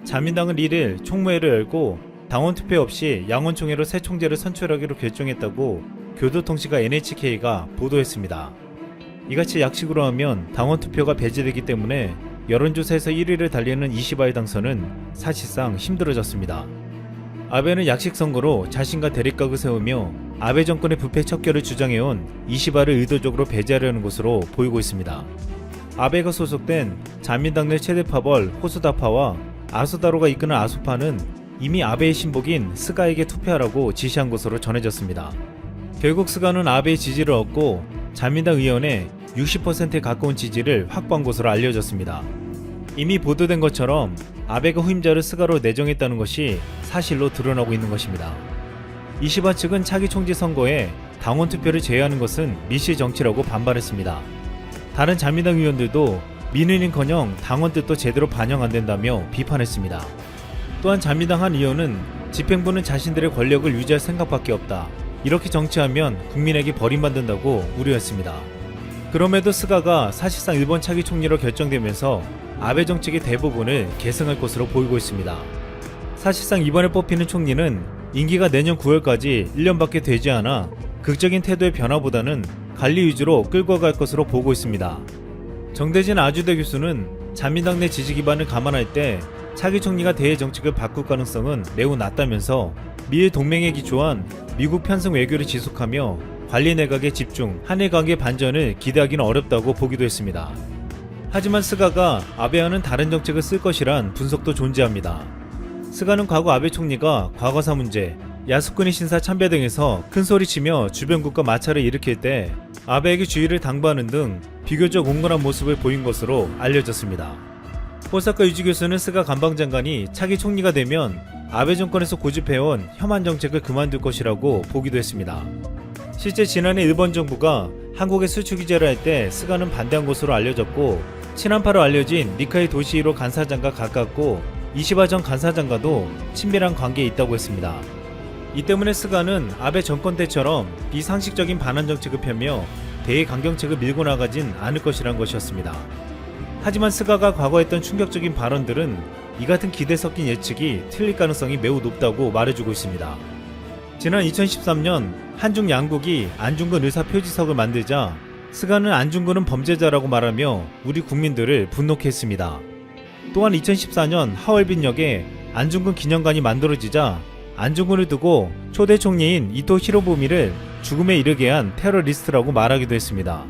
자민당은 1일 총무회를 열고 당원 투표 없이 양원총회로 새 총재를 선출하기로 결정했다고 교도통신과 NHK가 보도했습니다. 이같이 약식으로 하면 당원 투표가 배제되기 때문에 여론조사에서 1위를 달리는 이시바의 당선은 사실상 힘들어졌습니다. 아베는 약식 선거로 자신과 대립각을 세우며 아베 정권의 부패 척결을 주장해온 이시바를 의도적으로 배제하려는 것으로 보이고 있습니다. 아베가 소속된 자민당 내 최대 파벌 호소다파와 아소다로가 이끄는 아소파는 이미 아베의 신복인 스가에게 투표하라고 지시한 것으로 전해졌습니다. 결국 스가는 아베의 지지를 얻고 자민당 의원의 60%에 가까운 지지를 확보한 것으로 알려졌습니다. 이미 보도된 것처럼 아베가 후임자를 스가로 내정했다는 것이 사실로 드러나고 있는 것입니다. 이시바 측은 차기 총재 선거에 당원 투표를 제외하는 것은 미시 정치라고 반발했습니다. 다른 자민당 의원들도 민의는커녕 당원 뜻도 제대로 반영 안 된다며 비판했습니다. 또한 자민당 한 의원은 집행부는 자신들의 권력을 유지할 생각밖에 없다. 이렇게 정치하면 국민에게 버림받는다고 우려했습니다. 그럼에도 스가가 사실상 일본 차기 총리로 결정되면서 아베 정책의 대부분을 계승할 것으로 보이고 있습니다. 사실상 이번에 뽑히는 총리는 임기가 내년 9월까지 1년밖에 되지 않아 극적인 태도의 변화보다는 관리 위주로 끌고 갈 것으로 보고 있습니다. 정대진 아주대 교수는 자민당 내 지지 기반을 감안할 때 차기 총리가 대외 정책을 바꿀 가능성은 매우 낮다면서 미일 동맹에 기초한 미국 편승 외교를 지속하며 관리 내각에 집중, 한일 관계 반전을 기대하기는 어렵다고 보기도 했습니다. 하지만 스가가 아베와는 다른 정책을 쓸 것이란 분석도 존재합니다. 스가는 과거 아베 총리가 과거사 문제, 야스쿠니 신사 참배 등에서 큰소리치며 주변국과 마찰을 일으킬 때 아베에게 주의를 당부하는 등 비교적 온건한 모습을 보인 것으로 알려졌습니다. 호사카 유지 교수는 스가 관방장관이 차기 총리가 되면 아베 정권에서 고집해온 혐한 정책을 그만둘 것이라고 보기도 했습니다. 실제 지난해 일본 정부가 한국에 수출 규제를 할 때 스가는 반대한 것으로 알려졌고, 친한파로 알려진 니카이 도시히로 간사장과 가깝고 이시바 전 간사장과도 친밀한 관계에 있다고 했습니다. 이 때문에 스가는 아베 정권 때처럼 비상식적인 반환 정책을 펴며 대외 강경책을 밀고 나가진 않을 것이란 것이었습니다. 하지만 스가가 과거 했던 충격적인 발언들은 이 같은 기대 섞인 예측이 틀릴 가능성이 매우 높다고 말해주고 있습니다. 지난 2013년 한중 양국이 안중근 의사 표지석을 만들자 스가는 안중근은 범죄자라고 말하며 우리 국민들을 분노케 했습니다. 또한 2014년 하얼빈역에 안중근 기념관이 만들어지자 안중근을 두고 초대 총리인 이토 히로부미를 죽음에 이르게 한 테러리스트라고 말하기도 했습니다.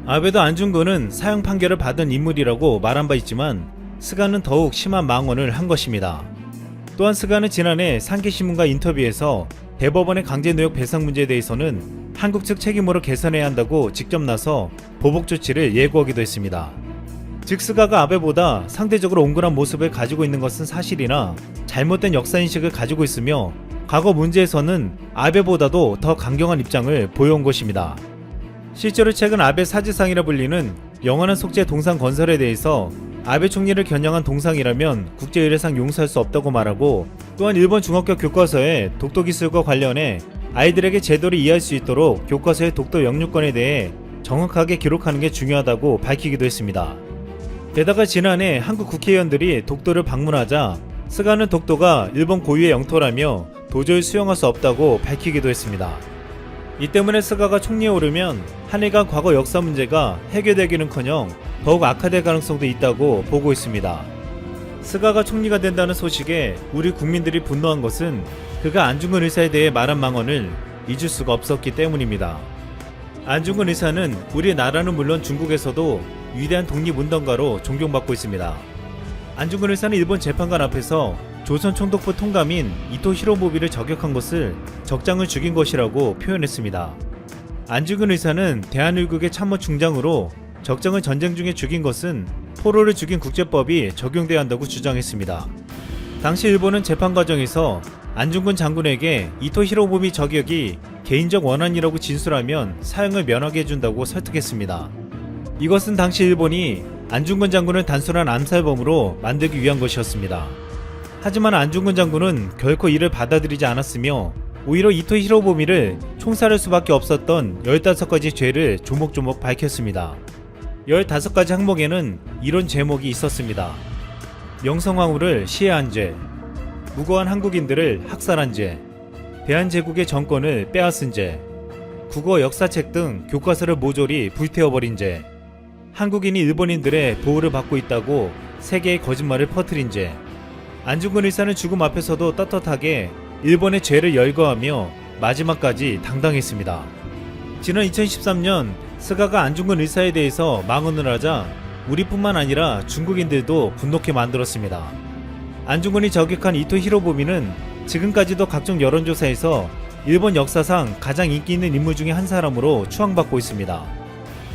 아베도 안중근은 사형 판결을 받은 인물이라고 말한 바 있지만 스가는 더욱 심한 망언을 한 것입니다. 또한 스가는 지난해 산케신문과 인터뷰에서 대법원의 강제노역 배상 문제에 대해서는 한국 측 책임으로 개선해야 한다고 직접 나서 보복 조치를 예고하기도 했습니다. 즉 스가가 아베보다 상대적으로 온건한 모습을 가지고 있는 것은 사실이나 잘못된 역사인식을 가지고 있으며 과거 문제에서는 아베보다도 더 강경한 입장을 보여온 것입니다. 실제로 최근 아베 사지상이라 불리는 영원한 속죄 동상 건설에 대해서 아베 총리를 겨냥한 동상이라면 국제의례상 용서할 수 없다고 말하고, 또한 일본 중학교 교과서에 독도 기술과 관련해 아이들에게 제도를 이해할 수 있도록 교과서의 독도 영유권에 대해 정확하게 기록하는 게 중요하다고 밝히기도 했습니다. 게다가 지난해 한국 국회의원들이 독도를 방문하자 스가는 독도가 일본 고유의 영토라며 도저히 수용할 수 없다고 밝히기도 했습니다. 이 때문에 스가가 총리에 오르면 한일 간 과거 역사 문제가 해결되기는커녕 더욱 악화될 가능성도 있다고 보고 있습니다. 스가가 총리가 된다는 소식에 우리 국민들이 분노한 것은 그가 안중근 의사에 대해 말한 망언을 잊을 수가 없었기 때문입니다. 안중근 의사는 우리나라는 물론 중국에서도 위대한 독립운동가로 존경받고 있습니다. 안중근 의사는 일본 재판관 앞에서 조선 총독부 통감인 이토 히로부미를 저격한 것을 적장을 죽인 것이라고 표현했습니다. 안중근 의사는 대한일국의 참모 중장으로 적장을 전쟁 중에 죽인 것은 포로를 죽인 국제법이 적용돼야 한다고 주장했습니다. 당시 일본은 재판 과정에서 안중근 장군에게 이토 히로부미 저격이 개인적 원한이라고 진술하면 사형을 면하게 해준다고 설득했습니다. 이것은 당시 일본이 안중근 장군을 단순한 암살범으로 만들기 위한 것이었습니다. 하지만 안중근 장군은 결코 이를 받아들이지 않았으며 오히려 이토 히로부미를 총살할 수밖에 없었던 15가지 죄를 조목조목 밝혔습니다. 15가지 항목에는 이런 제목이 있었습니다. 명성황후를 시해한 죄, 무고한 한국인들을 학살한 죄, 대한제국의 정권을 빼앗은 죄, 국어 역사책 등 교과서를 모조리 불태워버린 죄, 한국인이 일본인들의 보호를 받고 있다고 세계의 거짓말을 퍼뜨린 죄, 안중근 의사는 죽음 앞에서도 떳떳하게 일본의 죄를 열거하며 마지막까지 당당했습니다. 지난 2013년 스가가 안중근 의사에 대해서 망언을 하자 우리뿐만 아니라 중국인들도 분노케 만들었습니다. 안중근이 저격한 이토 히로부미는 지금까지도 각종 여론조사에서 일본 역사상 가장 인기 있는 인물 중에 한 사람으로 추앙받고 있습니다.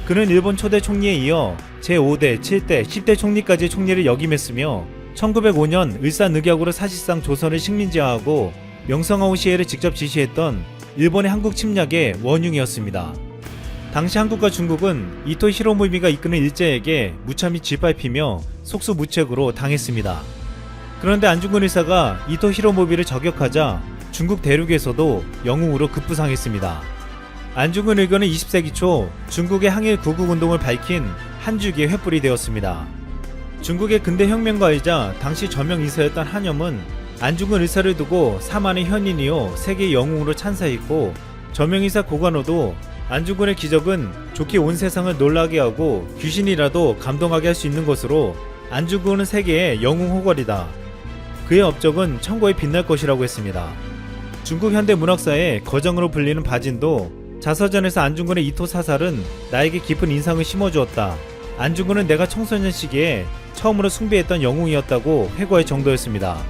그는 일본 초대 총리에 이어 제5대, 7대, 10대 총리까지의 총리를 역임했으며 1905년 을사늑약으로 사실상 조선을 식민지화하고 명성황후 시해를 직접 지시했던 일본의 한국 침략의 원흉이었습니다. 당시 한국과 중국은 이토 히로부미가 이끄는 일제에게 무참히 짓밟히며 속수무책으로 당했습니다. 그런데 안중근 의사가 이토 히로부미를 저격하자 중국 대륙에서도 영웅으로 급부상했습니다. 안중근 의거는 20세기 초 중국의 항일 구국운동을 밝힌 한 줄기의 횃불이 되었습니다. 중국의 근대 혁명가이자 당시 저명 인사였던 한염은 안중근 의사를 두고 사만의 현인이요 세계의 영웅으로 찬사했고, 저명인사 고관호도 안중근의 기적은 좋게 온 세상을 놀라게 하고 귀신이라도 감동하게 할 수 있는 것으로 안중근은 세계의 영웅 호걸이다. 그의 업적은 천고에 빛날 것이라고 했습니다. 중국 현대 문학사의 거정으로 불리는 바진도 자서전에서 안중근의 이토 사살은 나에게 깊은 인상을 심어주었다. 안중근은 내가 청소년 시기에 처음으로 숭배했던 영웅이었다고 회고할 정도였습니다.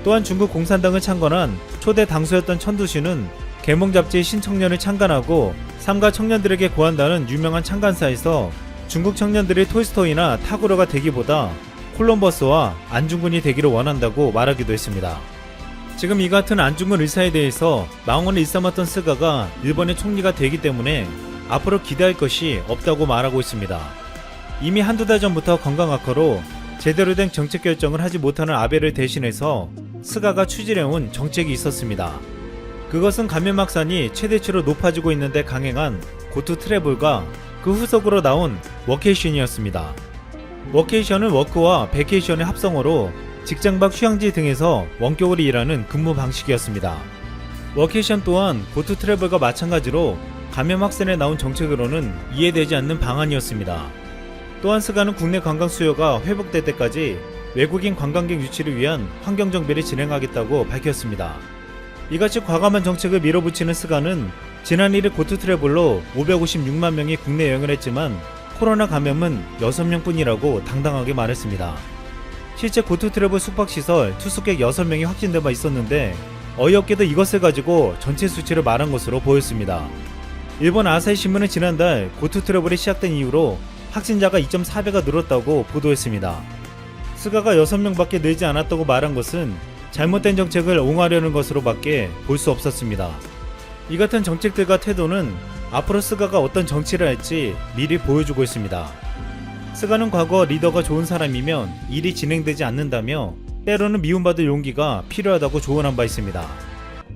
또한 중국 공산당을 창건한 초대 당수였던 천두시는 계몽 잡지의 신청년을 창간하고 삼가 청년들에게 고한다는 유명한 창간사에서 중국 청년들이 톨스토이나 타고르가 되기보다 콜럼버스와 안중근이 되기를 원한다고 말하기도 했습니다. 지금 이 같은 안중근 의사에 대해서 망언을 일삼았던 스가가 일본의 총리가 되기 때문에 앞으로 기대할 것이 없다고 말하고 있습니다. 이미 한두 달 전부터 건강 악화로 제대로 된 정책 결정을 하지 못하는 아베를 대신해서 스가가 추진해온 정책이 있었습니다. 그것은 감염확산이 최대치로 높아지고 있는데 강행한 고투 트래블과 그 후속으로 나온 워케이션이었습니다. 워케이션은 워크와 베케이션의 합성어로 직장 밖 휴양지 등에서 원격으로 일하는 근무 방식이었습니다. 워케이션 또한 고투 트래블과 마찬가지로 감염 확산에 나온 정책으로는 이해되지 않는 방안이었습니다. 또한 스가는 국내 관광 수요가 회복될 때까지 외국인 관광객 유치를 위한 환경 정비를 진행하겠다고 밝혔습니다. 이같이 과감한 정책을 밀어붙이는 스가는 지난 1일 고투 트래블로 556만 명이 국내 여행을 했지만 코로나 감염은 6명뿐이라고 당당하게 말했습니다. 실제 고투 트래블 숙박시설 투숙객 6명이 확진된 바 있었는데 어이없게도 이것을 가지고 전체 수치를 말한 것으로 보였습니다. 일본 아사히 신문은 지난달 고투 트래블이 시작된 이후로 확진자가 2.4배가 늘었다고 보도했습니다. 스가가 6명밖에 늘지 않았다고 말한 것은 잘못된 정책을 옹호하려는 것으로 밖에 볼 수 없었습니다. 이 같은 정책들과 태도는 앞으로 스가가 어떤 정치를 할지 미리 보여주고 있습니다. 스가는 과거 리더가 좋은 사람이면 일이 진행되지 않는다며 때로는 미움받을 용기가 필요하다고 조언한 바 있습니다.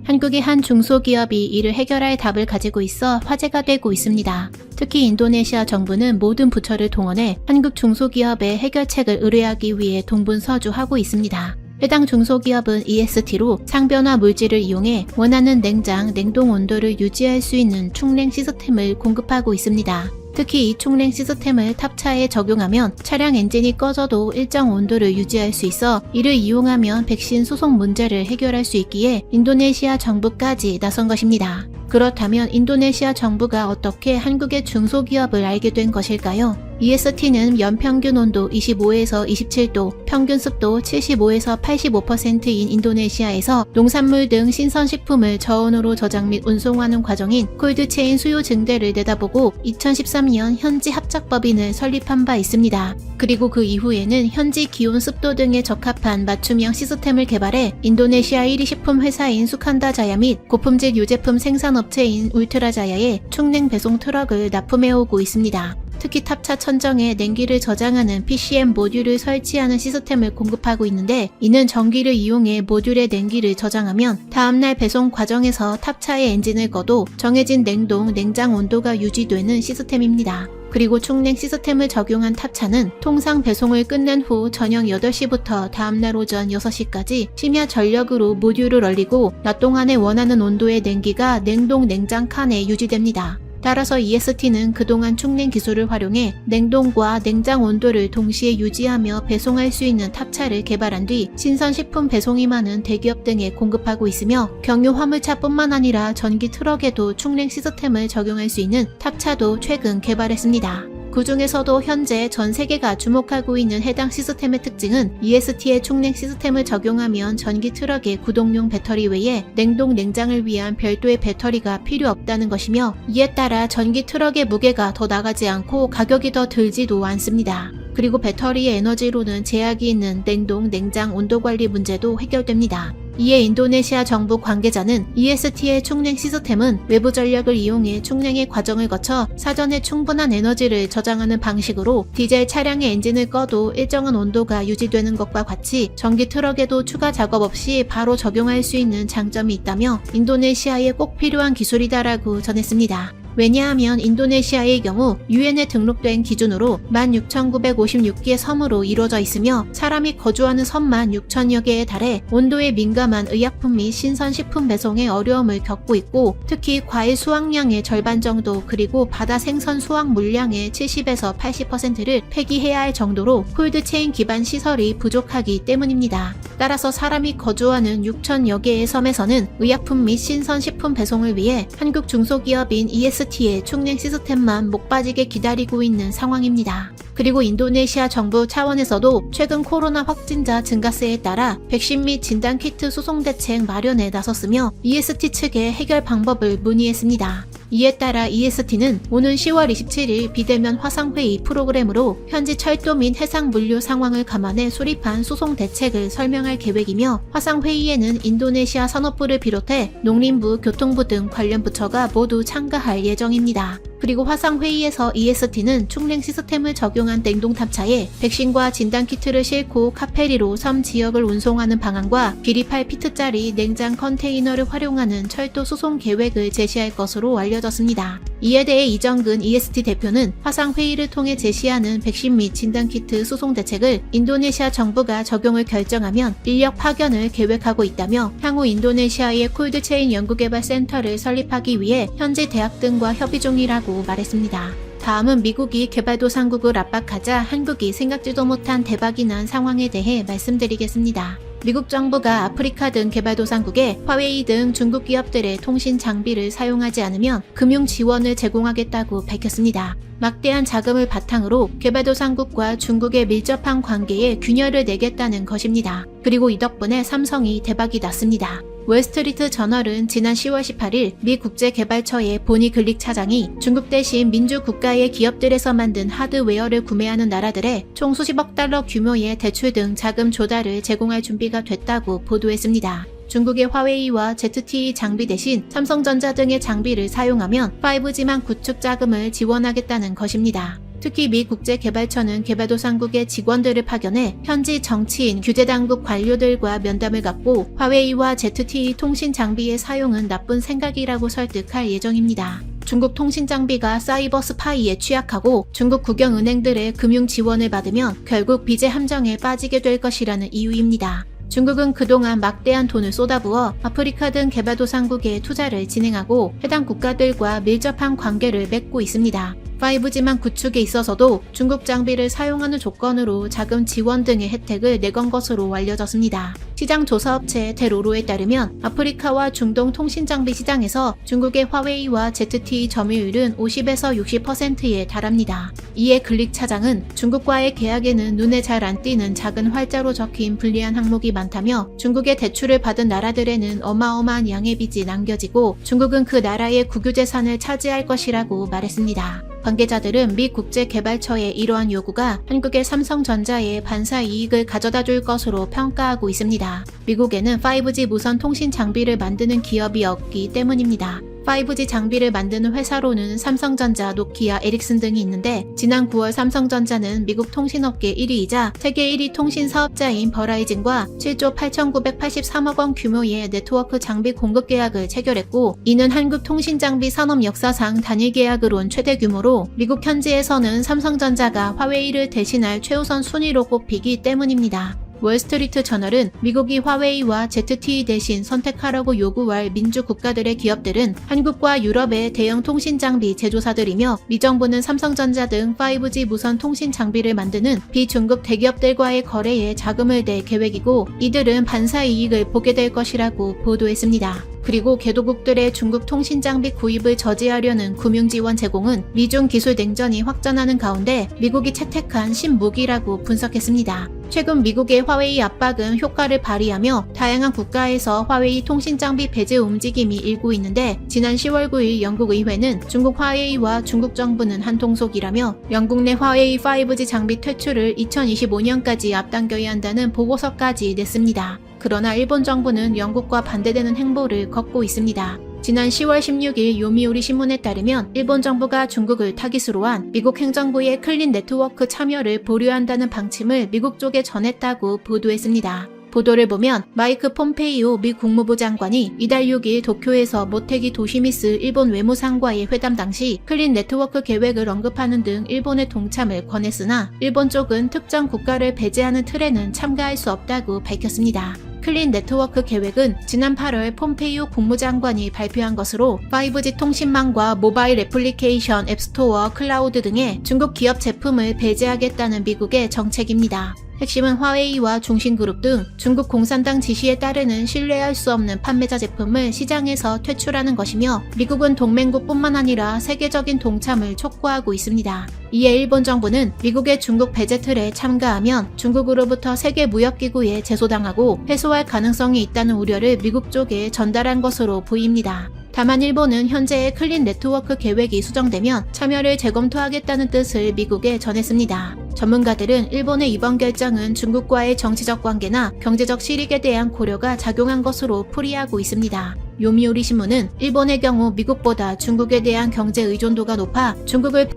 한국의 한 중소기업이 이를 해결할 답을 가지고 있어 화제가 되고 있습니다. 특히 인도네시아 정부는 모든 부처를 동원해 한국 중소기업의 해결책을 의뢰하기 위해 동분서주하고 있습니다. 해당 중소기업은 EST로 상변화 물질을 이용해 원하는 냉장, 냉동 온도를 유지할 수 있는 충냉 시스템을 공급하고 있습니다. 특히 이 충냉 시스템을 탑차에 적용하면 차량 엔진이 꺼져도 일정 온도를 유지할 수 있어 이를 이용하면 백신 소송 문제를 해결할 수 있기에 인도네시아 정부까지 나선 것입니다. 그렇다면 인도네시아 정부가 어떻게 한국의 중소기업을 알게 된 것일까요? EST는 연평균 온도 25에서 27도, 평균 습도 75에서 85%인 인도네시아에서 농산물 등 신선식품을 저온으로 저장 및 운송하는 과정인 콜드체인 수요 증대를 내다보고 2013년 현지 합작법인을 설립한 바 있습니다. 그리고 그 이후에는 현지 기온 습도 등에 적합한 맞춤형 시스템을 개발해 인도네시아 1위 식품 회사인 수칸다자야 및 고품질 유제품 생산업체인 울트라자야에 충냉 배송 트럭을 납품해오고 있습니다. 특히 탑차 천정에 냉기를 저장하는 PCM 모듈을 설치하는 시스템을 공급하고 있는데, 이는 전기를 이용해 모듈에 냉기를 저장하면 다음날 배송 과정에서 탑차의 엔진을 꺼도 정해진 냉동, 냉장 온도가 유지되는 시스템입니다. 그리고 충냉 시스템을 적용한 탑차는 통상 배송을 끝낸 후 저녁 8시부터 다음날 오전 6시까지 심야 전력으로 모듈을 얼리고 낮 동안에 원하는 온도의 냉기가 냉동 냉장 칸에 유지됩니다. 따라서 EST는 그동안 충냉 기술을 활용해 냉동과 냉장 온도를 동시에 유지하며 배송할 수 있는 탑차를 개발한 뒤 신선식품 배송이 많은 대기업 등에 공급하고 있으며 경유 화물차뿐만 아니라 전기 트럭에도 충냉 시스템을 적용할 수 있는 탑차도 최근 개발했습니다. 그 중에서도 현재 전 세계가 주목하고 있는 해당 시스템의 특징은 EST의 충냉 시스템을 적용하면 전기 트럭의 구동용 배터리 외에 냉동 냉장을 위한 별도의 배터리가 필요 없다는 것이며 이에 따라 전기 트럭의 무게가 더 나가지 않고 가격이 더 들지도 않습니다. 그리고 배터리의 에너지로는 제약이 있는 냉동 냉장 온도 관리 문제도 해결됩니다. 이에 인도네시아 정부 관계자는 EST의 충냉 시스템은 외부 전력을 이용해 충냉의 과정을 거쳐 사전에 충분한 에너지를 저장하는 방식으로 디젤 차량의 엔진을 꺼도 일정한 온도가 유지되는 것과 같이 전기 트럭에도 추가 작업 없이 바로 적용할 수 있는 장점이 있다며 인도네시아에 꼭 필요한 기술이다라고 전했습니다. 왜냐하면 인도네시아의 경우 유엔에 등록된 기준으로 16,956개의 섬으로 이루어져 있으며 사람이 거주하는 섬만 6,000여 개에 달해 온도에 민감한 의약품 및 신선식품 배송에 어려움을 겪고 있고 특히 과일 수확량의 절반 정도 그리고 바다 생선 수확 물량의 70에서 80%를 폐기해야 할 정도로 콜드체인 기반 시설이 부족하기 때문입니다. 따라서 사람이 거주하는 6,000여 개의 섬에서는 의약품 및 신선식품 배송을 위해 한국 중소기업인 EST의 충냉 시스템만 목 빠지게 기다리고 있는 상황입니다. 그리고 인도네시아 정부 차원에서도 최근 코로나 확진자 증가세에 따라 백신 및 진단키트 수송 대책 마련에 나섰으며 EST 측에 해결 방법을 문의했습니다. 이에 따라 EST는 오는 10월 27일 비대면 화상회의 프로그램으로 현지 철도 및 해상 물류 상황을 감안해 수립한 수송 대책을 설명할 계획이며 화상회의에는 인도네시아 산업부를 비롯해 농림부, 교통부 등 관련 부처가 모두 참가할 예정입니다. 그리고 화상회의에서 EST는 충냉 시스템을 적용한 냉동탑차에 백신과 진단키트를 싣고 카페리로 섬 지역을 운송하는 방안과 길이 8피트짜리 냉장 컨테이너를 활용하는 철도 수송 계획을 제시할 것으로 알려졌습니다. 이에 대해 이정근 EST 대표는 화상회의를 통해 제시하는 백신 및 진단키트 수송 대책을 인도네시아 정부가 적용을 결정하면 인력 파견을 계획하고 있다며 향후 인도네시아의 콜드체인 연구개발센터를 설립하기 위해 현지 대학 등과 협의 중이라고 말했습니다. 다음은 미국이 개발도상국을 압박하자 한국이 생각지도 못한 대박이 난 상황에 대해 말씀드리겠습니다. 미국 정부가 아프리카 등 개발도상국에 화웨이 등 중국 기업들의 통신 장비를 사용하지 않으면 금융 지원을 제공하겠다고 밝혔습니다. 막대한 자금을 바탕으로 개발도상국과 중국의 밀접한 관계에 균열을 내겠다는 것입니다. 그리고 이 덕분에 삼성이 대박이 났습니다. 월스트리트 저널은 지난 10월 18일 미 국제개발처의 보니 글릭 차장이 중국 대신 민주국가의 기업들에서 만든 하드웨어를 구매하는 나라들에 총 수십억 달러 규모의 대출 등 자금 조달을 제공할 준비가 됐다고 보도했습니다. 중국의 화웨이와 ZTE 장비 대신 삼성전자 등의 장비를 사용하면 5G만 구축 자금을 지원하겠다는 것입니다. 특히 미 국제개발처는 개발도상국의 직원들을 파견해 현지 정치인, 규제당국 관료들과 면담을 갖고 화웨이와 ZTE 통신 장비의 사용은 나쁜 생각이라고 설득할 예정입니다. 중국 통신 장비가 사이버 스파이에 취약하고 중국 국영은행들의 금융 지원을 받으면 결국 빚의 함정에 빠지게 될 것이라는 이유입니다. 중국은 그동안 막대한 돈을 쏟아부어 아프리카 등 개발도상국에 투자를 진행하고 해당 국가들과 밀접한 관계를 맺고 있습니다. 5G만 구축에 있어서도 중국 장비를 사용하는 조건으로 자금 지원 등의 혜택을 내건 것으로 알려졌습니다. 시장 조사업체 데로로에 따르면 아프리카와 중동 통신장비 시장에서 중국의 화웨이와 ZTE 점유율은 50에서 60%에 달합니다. 이에 글릭 차장은 중국과의 계약에는 눈에 잘 안 띄는 작은 활자로 적힌 불리한 항목이 많다며 중국의 대출을 받은 나라들에는 어마어마한 양의 빚이 남겨지고 중국은 그 나라의 국유재산을 차지할 것이라고 말했습니다. 관계자들은 미 국제개발처의 이러한 요구가 한국의 삼성전자에 반사 이익을 가져다 줄 것으로 평가하고 있습니다. 미국에는 5G 무선 통신 장비를 만드는 기업이 없기 때문입니다. 5G 장비를 만드는 회사로는 삼성전자, 노키아, 에릭슨 등이 있는데 지난 9월 삼성전자는 미국 통신업계 1위이자 세계 1위 통신 사업자인 버라이즌과 7조 8,983억 원 규모의 네트워크 장비 공급 계약을 체결했고, 이는 한국 통신장비 산업 역사상 단일 계약으론 최대 규모로 미국 현지에서는 삼성전자가 화웨이를 대신할 최우선 순위로 꼽히기 때문입니다. 월스트리트 저널은 미국이 화웨이와 ZTE 대신 선택하라고 요구할 민주 국가들의 기업들은 한국과 유럽의 대형 통신 장비 제조사들이며 미정부는 삼성전자 등 5G 무선 통신 장비를 만드는 비중국 대기업들과의 거래에 자금을 댈 계획이고, 이들은 반사 이익을 보게 될 것이라고 보도했습니다. 그리고 개도국들의 중국 통신 장비 구입을 저지하려는 금융 지원 제공은 미중 기술 냉전이 확전하는 가운데 미국이 채택한 신무기라고 분석했습니다. 최근 미국의 화웨이 압박은 효과를 발휘하며 다양한 국가에서 화웨이 통신 장비 배제 움직임이 일고 있는데, 지난 10월 9일 영국 의회는 중국 화웨이와 중국 정부는 한 통속이라며 영국 내 화웨이 5G 장비 퇴출을 2025년까지 앞당겨야 한다는 보고서까지 냈습니다. 그러나 일본 정부는 영국과 반대되는 행보를 걷고 있습니다. 지난 10월 16일 요미우리 신문에 따르면 일본 정부가 중국을 타깃으로 한 미국 행정부의 클린 네트워크 참여를 보류한다는 방침을 미국 쪽에 전했다고 보도했습니다. 보도를 보면 마이크 폼페이오 미 국무부 장관이 이달 6일 도쿄에서 모테기 도시미스 일본 외무상과의 회담 당시 클린 네트워크 계획을 언급하는 등 일본의 동참을 권했으나 일본 쪽은 특정 국가를 배제하는 틀에는 참가할 수 없다고 밝혔습니다. 클린 네트워크 계획은 지난 8월 폼페이오 국무장관이 발표한 것으로 5G 통신망과 모바일 애플리케이션 앱스토어, 클라우드 등의 중국 기업 제품을 배제하겠다는 미국의 정책입니다. 핵심은 화웨이와 중신그룹 등 중국 공산당 지시에 따르는 신뢰할 수 없는 판매자 제품을 시장에서 퇴출하는 것이며, 미국은 동맹국뿐만 아니라 세계적인 동참을 촉구하고 있습니다. 이에 일본 정부는 미국의 중국 배제 틀에 참가하면 중국으로부터 세계무역기구에 제소당하고 회수할 가능성이 있다는 우려를 미국 쪽에 전달한 것으로 보입니다. 다만 일본은 현재의 클린 네트워크 계획이 수정되면 참여를 재검토하겠다는 뜻을 미국에 전했습니다. 전문가들은 일본의 이번 결정은 중국과의 정치적 관계나 경제적 실익에 대한 고려가 작용한 것으로 풀이하고 있습니다. 요미우리 신문은 일본의 경우 미국보다 중국에 대한 경제 의존도가 높아 중국을